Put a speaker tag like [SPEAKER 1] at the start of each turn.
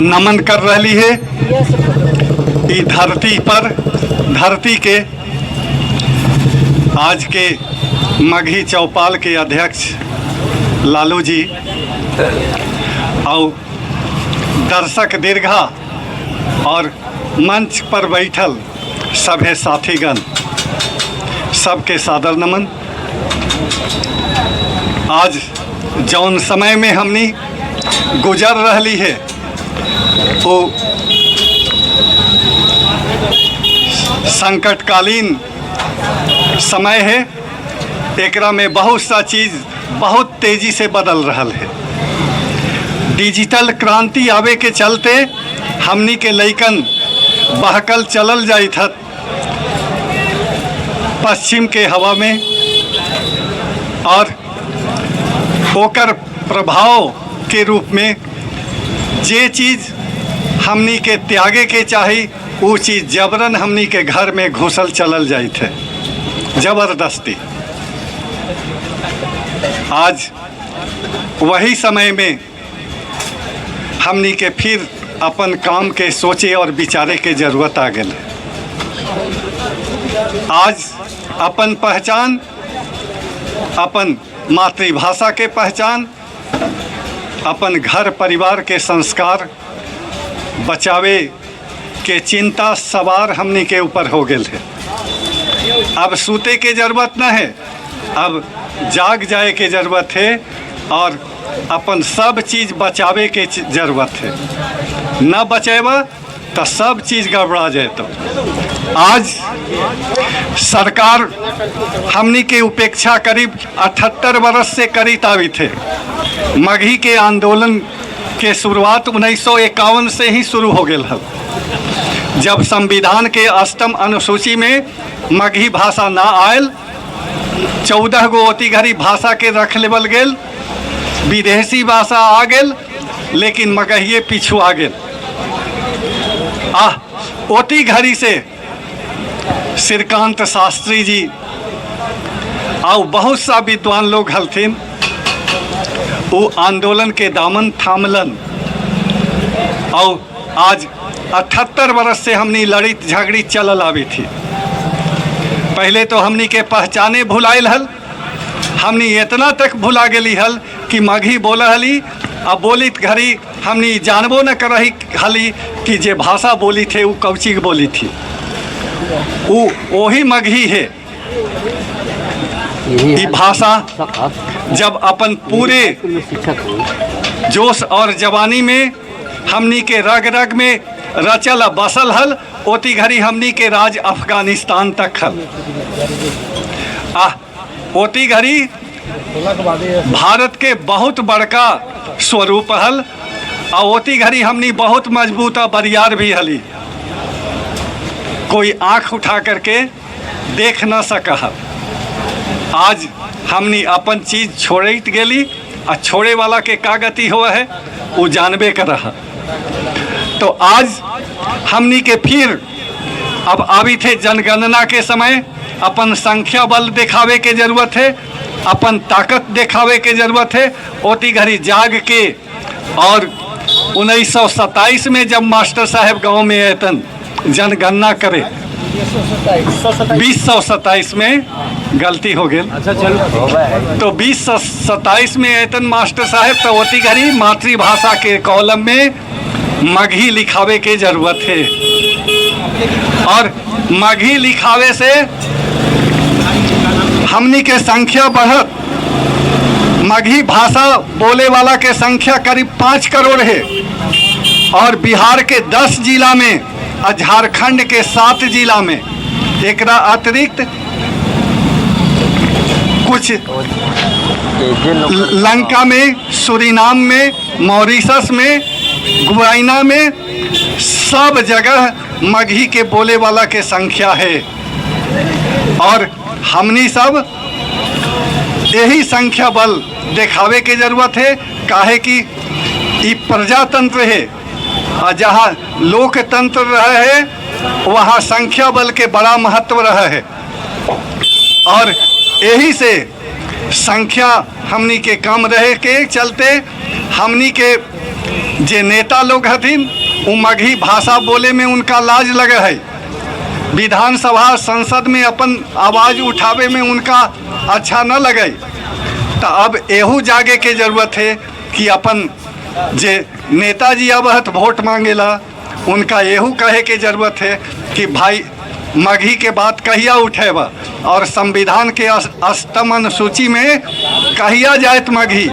[SPEAKER 1] नमन कर रही है। ई धरती पर धरती के आज के मगही चौपाल के अध्यक्ष लालू जी और दर्शक दीर्घा और मंच पर बैठल सभे साथीगण सबके सादर नमन। आज जौन समय में हमनी गुजर रही है वो संकटकालीन समय है। एकरा में बहुत सा चीज़ बहुत तेज़ी से बदल रहा है। डिजिटल क्रांति आवे के चलते हमनी के लइकन बहकल चलल जाइत हत पश्चिम के हवा में, और ओकर प्रभाव के रूप में जे चीज़ हमनी के त्यागे के चाही वो चीज़ जबरन हमनी के घर में घुसल चलल जाइत है, जबरदस्ती। आज वही समय में हमनी के फिर अपन काम के सोचे और विचारे के जरूरत आ गई। आज अपन पहचान, अपन मातृभाषा के पहचान, अपन घर परिवार के संस्कार बचावे के चिंता सवार हमनी के ऊपर हो गए है। अब सूते के जरूरत न है, अब जाग जाए के जरूरत है और अपन सब चीज़ बचावे के जरूरत है। न बचेबा तो सब चीज़ गड़बड़ा जाए। तो आज सरकार हमनी के उपेक्षा करीब 78 वर्ष से करीत आवी थे। मगही के आंदोलन के शुरुआत 1951 से ही शुरू हो गया है, जब संविधान के 8वीं अनुसूची में मगही भाषा ना आयल। 14 गो ओती घड़ी भाषा के रख लेवल गेल, विदेशी भाषा आ गेल, लेकिन मगहिए पीछू आ गेल। ओती घड़ी से श्रीकांत शास्त्री जी और बहुत सा विद्वान लोग हलथिन, वो आंदोलन के दामन थामलन और आज 78 वर्ष से हमनी लड़ित झगड़ी चलल आवी थी। पहले तो हमनी के पहचाने भुलाइल हल, हमनी इतना तक भुला गेली हल कि मगही बोला हली, अब बोलित घड़ी हमनी जानबो न कर रही हली कि जे भाषा बोली थे वो कौची बोली थी। वो वही मगही है। ये भाषा जब अपन पूरे जोश और जवानी में हमनी के रग रग में रचल बसल हल, ओती घड़ी हमनी के राज अफगानिस्तान तक हल। ओती घड़ी भारत के बहुत बड़का स्वरूप हल, और ओती घड़ी हमनी बहुत मजबूत और बरियार भी हली। कोई आँख उठा करके देख न सका हल। आज हमनी अपन चीज़ छोड़त गेली, और छोड़े वाला के का गति हुआ है वो जानबे कर रहा। तो आज हमनी के फिर अब आवी थे जनगणना के समय, अपन संख्या बल दिखावे के जरूरत है, अपन ताकत दिखावे के जरूरत है। ओती घड़ी जाग के, और 1927 में जब मास्टर साहब गांव में आयतन जनगणना करे, 2027 में गलती हो गई, तो 2027 में आयतन मास्टर साहब, तो ओती घड़ी मातृभाषा के कॉलम में मगही लिखावे के जरूरत है। और मगही लिखावे से हमनी के संख्या बढ़त। मगही भाषा बोले वाला के संख्या करीब 5 करोड़ है, और बिहार के 10 जिला में और झारखंड के 7 जिला में। एकरा अतिरिक्त कुछ लंका में, सुरीनाम में, मॉरिशस में, गुयाना में, सब जगह मगही के बोले वाला के संख्या है। और हमनी सब यही संख्या बल दिखावे के जरूरत है। काहे कि ये प्रजातंत्र है, और जहाँ लोकतंत्र रहा है वहाँ संख्या बल के बड़ा महत्व रहा है। और यही से संख्या हमनी के कम रहे के चलते हमनी के जे नेता लोग हथिन वो मगही भाषा बोले में उनका लाज लगे है। विधानसभा संसद में अपन आवाज़ उठावे में उनका अच्छा न लगे। तो अब एहू जागे के जरूरत है कि अपन जे नेताजी अब वोट मांगेला उनका एहू कहे के जरूरत है कि भाई मगही के बात कहिया उठेबा और संविधान के अष्टम अनुसूची में कहिया जायत मगही।